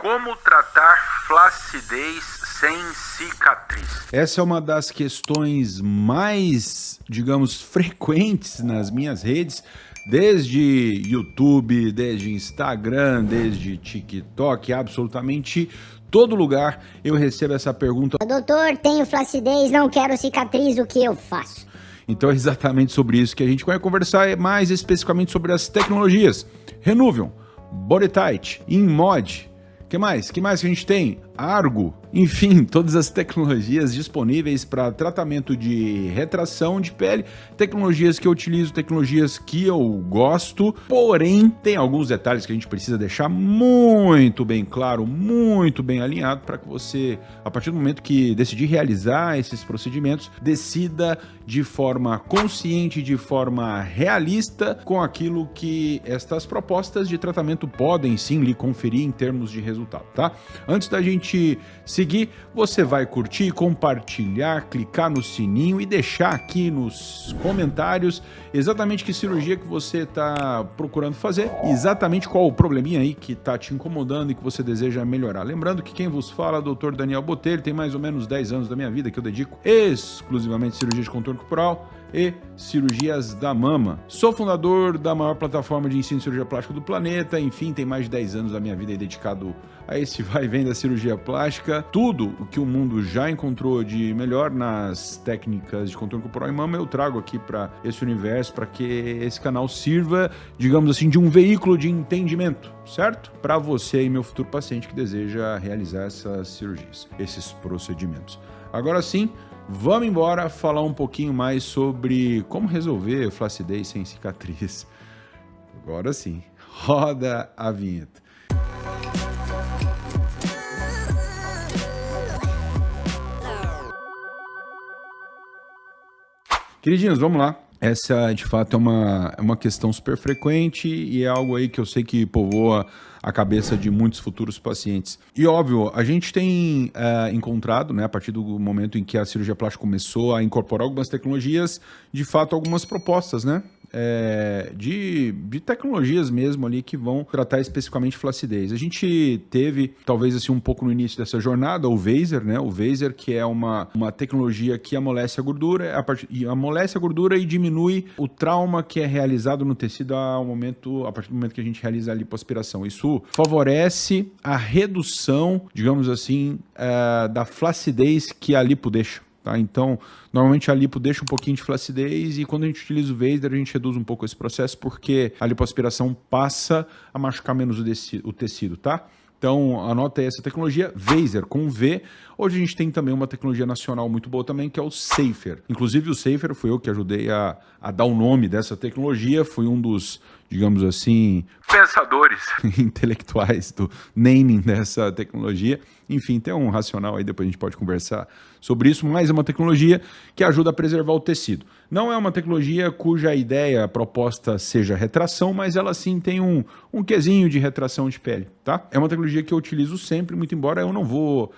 Como tratar flacidez sem cicatriz? Essa é uma das questões mais, digamos, frequentes nas minhas redes, desde YouTube, desde Instagram, desde TikTok, absolutamente todo lugar eu recebo essa pergunta. Doutor, tenho flacidez, não quero cicatriz, o que eu faço? Então é exatamente sobre isso que a gente vai conversar, mais especificamente sobre as tecnologias Renuvion, BodyTite, InMod. Que mais? Que a gente tem? Argo, enfim, todas as tecnologias disponíveis para tratamento de retração de pele, tecnologias que eu utilizo, tecnologias que eu gosto, porém tem alguns detalhes que a gente precisa deixar muito bem claro, muito bem alinhado para que você, a partir do momento que decidir realizar esses procedimentos, decida de forma consciente, de forma realista com aquilo que estas propostas de tratamento podem sim lhe conferir em termos de resultado, tá? Antes da gente seguir, você vai curtir, compartilhar, clicar no sininho e deixar aqui nos comentários exatamente que cirurgia que você está procurando fazer, exatamente qual o probleminha aí que está te incomodando e que você deseja melhorar. Lembrando que quem vos fala é o Dr. Daniel Botelho, tem mais ou menos 10 anos da minha vida que eu dedico exclusivamente a cirurgia de contorno corporal e cirurgias da mama. Sou fundador da maior plataforma de ensino de cirurgia plástica do planeta, enfim, tem mais de 10 anos da minha vida aí dedicado a esse vai e vem da cirurgia plástica. Tudo o que o mundo já encontrou de melhor nas técnicas de contorno corporal e mama eu trago aqui para esse universo, para que esse canal sirva, digamos assim, de um veículo de entendimento, certo? Para você e meu futuro paciente que deseja realizar essas cirurgias, esses procedimentos. Agora sim, vamos embora falar um pouquinho mais sobre como resolver flacidez sem cicatriz. Agora sim, roda a vinheta. Queridinhos, vamos lá. Essa, de fato, é uma questão super frequente e é algo aí que eu sei que povoa a cabeça de muitos futuros pacientes. E, óbvio, a gente tem encontrado, né, a partir do momento em que a cirurgia plástica começou a incorporar algumas tecnologias, de fato, algumas propostas, né? De tecnologias mesmo ali que vão tratar especificamente flacidez. A gente teve, talvez assim, um pouco no início dessa jornada, o Vaser, né? O Vaser, que é uma tecnologia que amolece a gordura, amolece a gordura e diminui o trauma que é realizado no tecido a partir do momento que a gente realiza a lipoaspiração. Isso favorece a redução, digamos assim, da flacidez que a lipo deixa. Tá? Então, normalmente a lipo deixa um pouquinho de flacidez e quando a gente utiliza o Vaser, a gente reduz um pouco esse processo porque a lipoaspiração passa a machucar menos o tecido, tá? Então, anota aí essa tecnologia, Vaser com V. Hoje a gente tem também uma tecnologia nacional muito boa também, que é o Safer. Inclusive o Safer foi eu que ajudei a dar o nome dessa tecnologia, fui um dos, digamos assim, Pensadores intelectuais do naming dessa tecnologia. Enfim, tem um racional aí, depois a gente pode conversar sobre isso, mas é uma tecnologia que ajuda a preservar o tecido. Não é uma tecnologia cuja ideia, a proposta seja retração, mas ela sim tem um quesinho de retração de pele, tá? É uma tecnologia que eu utilizo sempre, muito embora eu não vou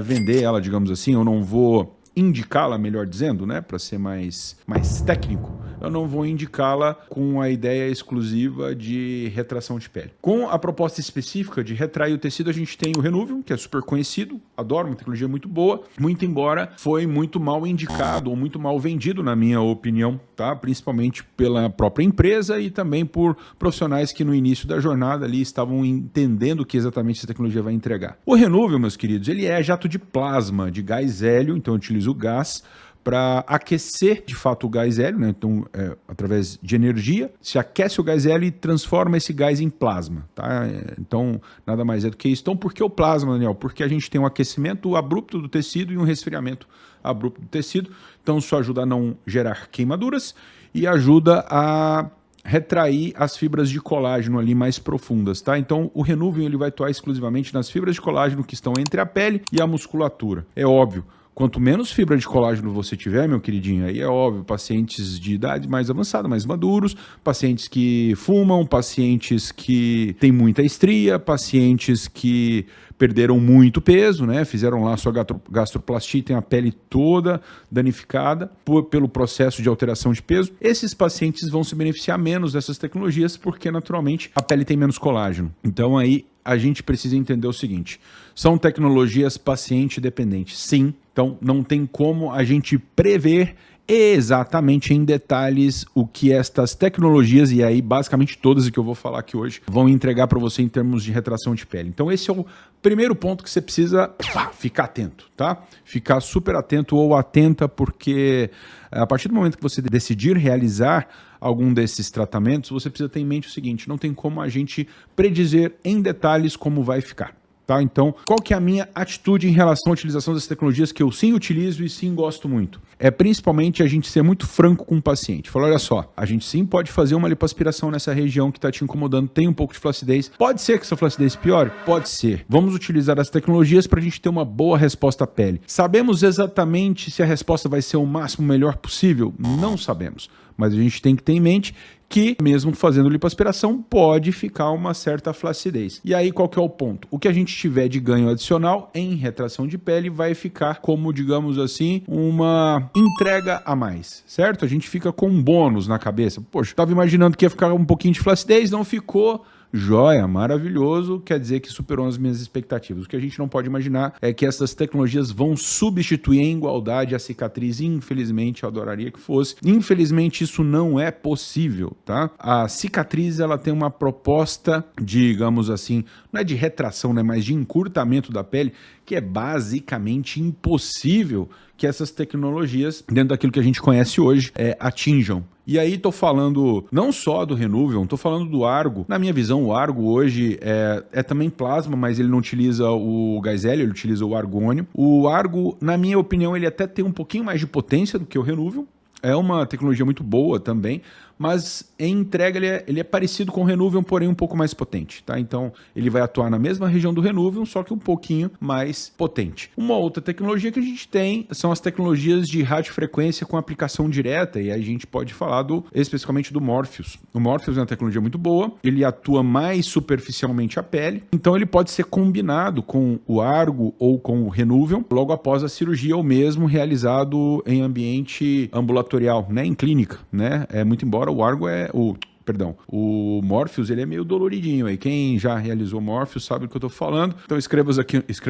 vender ela, digamos assim, eu não vou indicá-la, melhor dizendo, né, para ser mais técnico, eu não vou indicá-la com a ideia exclusiva de retração de pele. Com a proposta específica de retrair o tecido, a gente tem o Renuvion, que é super conhecido, adoro, uma tecnologia muito boa, muito embora foi muito mal indicado ou muito mal vendido, na minha opinião, tá? Principalmente pela própria empresa e também por profissionais que no início da jornada ali estavam entendendo o que exatamente essa tecnologia vai entregar. O Renuvion, meus queridos, ele é jato de plasma, de gás hélio, então eu utilizo o gás para aquecer de fato o gás hélio, né? Então, através de energia, se aquece o gás hélio e transforma esse gás em plasma, tá? Então, nada mais é do que isso. Então, por que o plasma, Daniel? Porque a gente tem um aquecimento abrupto do tecido e um resfriamento abrupto do tecido. Então, isso ajuda a não gerar queimaduras e ajuda a retrair as fibras de colágeno ali mais profundas, tá? Então, o Renuvion ele vai atuar exclusivamente nas fibras de colágeno que estão entre a pele e a musculatura. É óbvio. Quanto menos fibra de colágeno você tiver, meu queridinho, aí é óbvio, pacientes de idade mais avançada, mais maduros, pacientes que fumam, pacientes que têm muita estria, pacientes que perderam muito peso, né? Fizeram lá sua gastroplastia e tem a pele toda danificada pelo processo de alteração de peso. Esses pacientes vão se beneficiar menos dessas tecnologias porque, naturalmente, a pele tem menos colágeno. Então, aí, a gente precisa entender o seguinte: são tecnologias paciente dependentes, sim. Então, não tem como a gente prever exatamente em detalhes o que estas tecnologias, e aí basicamente todas que eu vou falar aqui hoje, vão entregar para você em termos de retração de pele. Então esse é o primeiro ponto que você precisa ficar atento, tá? Ficar super atento ou atenta, porque a partir do momento que você decidir realizar algum desses tratamentos, você precisa ter em mente o seguinte: não tem como a gente predizer em detalhes como vai ficar. Tá? Então, qual que é a minha atitude em relação à utilização dessas tecnologias que eu sim utilizo e sim gosto muito? É principalmente a gente ser muito franco com o paciente. Falar, olha só, a gente sim pode fazer uma lipoaspiração nessa região que está te incomodando, tem um pouco de flacidez. Pode ser que essa flacidez piore? Pode ser. Vamos utilizar as tecnologias para a gente ter uma boa resposta à pele. Sabemos exatamente se a resposta vai ser o máximo melhor possível? Não sabemos. Mas a gente tem que ter em mente que, mesmo fazendo lipoaspiração, pode ficar uma certa flacidez. E aí, qual que é o ponto? O que a gente tiver de ganho adicional em retração de pele vai ficar como, digamos assim, uma entrega a mais, certo? A gente fica com um bônus na cabeça. Poxa, estava imaginando que ia ficar um pouquinho de flacidez, não ficou. Joia, maravilhoso, quer dizer que superou as minhas expectativas. O que a gente não pode imaginar é que essas tecnologias vão substituir em igualdade a cicatriz. Infelizmente, eu adoraria que fosse. Infelizmente, isso não é possível, tá? A cicatriz, ela tem uma proposta, digamos assim, não é de retração, né, mas de encurtamento da pele, que é basicamente impossível que essas tecnologias, dentro daquilo que a gente conhece hoje, atinjam. E aí tô falando não só do Renuvion, tô falando do Argo. Na minha visão, o Argo hoje é também plasma, mas ele não utiliza o gás hélio, ele utiliza o argônio. O Argo, na minha opinião, ele até tem um pouquinho mais de potência do que o Renuvion. É uma tecnologia muito boa também, mas em entrega ele é parecido com o Renuvion, porém um pouco mais potente, tá? Então ele vai atuar na mesma região do Renuvion, só que um pouquinho mais potente. Uma outra tecnologia que a gente tem são as tecnologias de radiofrequência com aplicação direta, e aí a gente pode falar especificamente do Morpheus. O Morpheus é uma tecnologia muito boa, ele atua mais superficialmente a pele, então ele pode ser combinado com o Argo ou com o Renuvion logo após a cirurgia, ou mesmo realizado em ambiente ambulatorial, né? Em clínica, né? Muito embora o Argo o Morpheus, ele é meio doloridinho aí. Quem já realizou Morpheus sabe do que eu tô falando. Então escreva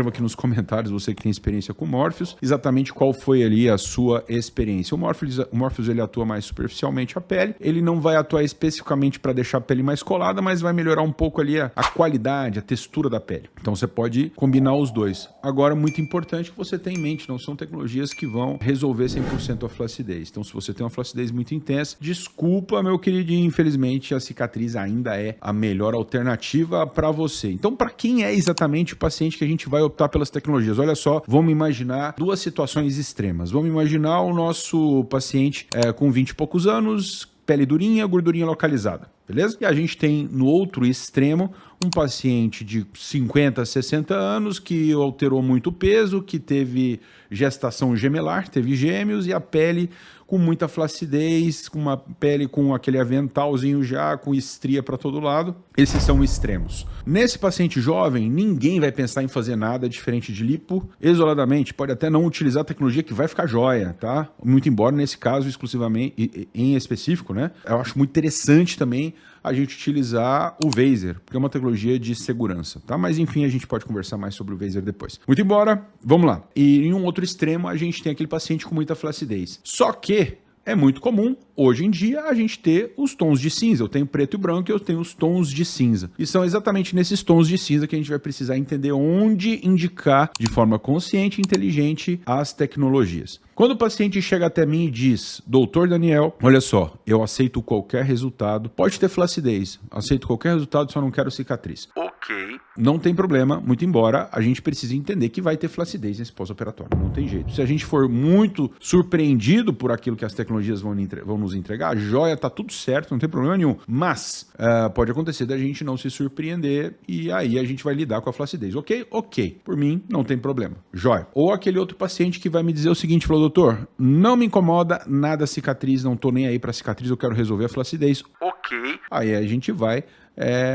aqui nos comentários, você que tem experiência com Morpheus, exatamente qual foi ali a sua experiência. O Morpheus ele atua mais superficialmente a pele, ele não vai atuar especificamente para deixar a pele mais colada, mas vai melhorar um pouco ali a qualidade, a textura da pele. Então você pode combinar os dois. Agora, muito importante que você tenha em mente, não são tecnologias que vão resolver 100% a flacidez. Então se você tem uma flacidez muito intensa, desculpa, meu queridinho, infelizmente a cicatriz ainda é a melhor alternativa para você. Então, para quem é exatamente o paciente que a gente vai optar pelas tecnologias? Olha só, vamos imaginar duas situações extremas. Vamos imaginar o nosso paciente com 20 e poucos anos, pele durinha, gordurinha localizada, beleza? E a gente tem no outro extremo um paciente de 50 a 60 anos que alterou muito o peso, que teve gestação gemelar, teve gêmeos, e a pele com muita flacidez, com uma pele com aquele aventalzinho já, com estria para todo lado. Esses são extremos. Nesse paciente jovem, ninguém vai pensar em fazer nada diferente de lipo isoladamente. Pode até não utilizar a tecnologia que vai ficar joia, tá? Muito embora nesse caso exclusivamente, em específico, né? Eu acho muito interessante também a gente utilizar o Vaser, porque é uma tecnologia de segurança, tá? Mas enfim, a gente pode conversar mais sobre o Vaser depois. Muito embora, vamos lá. E em um outro extremo, a gente tem aquele paciente com muita flacidez. Só que é muito comum, hoje em dia, a gente ter os tons de cinza. Eu tenho preto e branco e eu tenho os tons de cinza. E são exatamente nesses tons de cinza que a gente vai precisar entender onde indicar de forma consciente e inteligente as tecnologias. Quando o paciente chega até mim e diz: Doutor Daniel, olha só, eu aceito qualquer resultado, pode ter flacidez, aceito qualquer resultado, só não quero cicatriz. Ok. Não tem problema, muito embora a gente precise entender que vai ter flacidez nesse pós-operatório, não tem jeito. Se a gente for muito surpreendido por aquilo que as tecnologias vão nos entregar, joia, tá tudo certo, não tem problema nenhum. Mas pode acontecer da gente não se surpreender e aí a gente vai lidar com a flacidez. Ok? Ok. Por mim, não tem problema. Joia. Ou aquele outro paciente que vai me dizer o seguinte, falou: doutor, não me incomoda nada a cicatriz, não tô nem aí pra cicatriz, eu quero resolver a flacidez. Ok. Aí a gente vai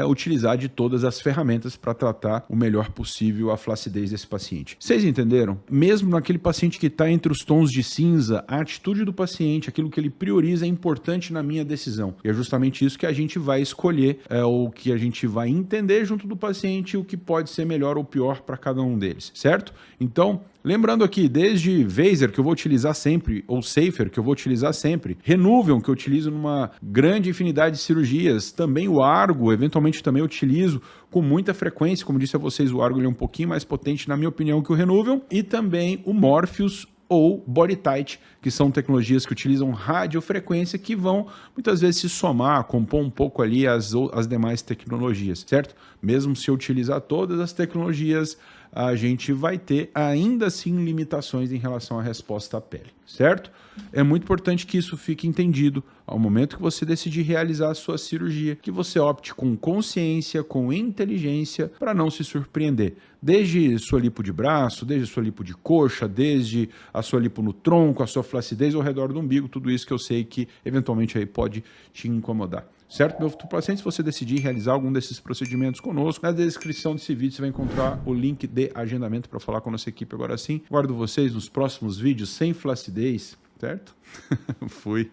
utilizar de todas as ferramentas para tratar o melhor possível a flacidez desse paciente. Vocês entenderam? Mesmo naquele paciente que está entre os tons de cinza, a atitude do paciente, aquilo que ele prioriza é importante na minha decisão. E é justamente isso que a gente vai escolher, ou que a gente vai entender junto do paciente o que pode ser melhor ou pior para cada um deles, certo? Então, lembrando aqui, desde Vaser, que eu vou utilizar sempre, ou Safer, que eu vou utilizar sempre, Renuvium, que eu utilizo numa grande infinidade de cirurgias, também o Argo, eventualmente também eu utilizo com muita frequência, como disse a vocês, o Argo ele é um pouquinho mais potente, na minha opinião, que o Renuvium, e também o Morpheus ou BodyTite, que são tecnologias que utilizam radiofrequência, que vão muitas vezes se somar, compor um pouco ali as demais tecnologias, certo? Mesmo se eu utilizar todas as tecnologias, a gente vai ter ainda assim limitações em relação à resposta à pele, certo? É muito importante que isso fique entendido ao momento que você decidir realizar a sua cirurgia, que você opte com consciência, com inteligência, para não se surpreender. Desde sua lipo de braço, desde sua lipo de coxa, desde a sua lipo no tronco, a sua flacidez ao redor do umbigo, tudo isso que eu sei que eventualmente aí pode te incomodar. Certo, meu futuro paciente? Se você decidir realizar algum desses procedimentos conosco, na descrição desse vídeo você vai encontrar o link de agendamento para falar com a nossa equipe. Agora sim, guardo vocês nos próximos vídeos sem flacidez, certo? Fui.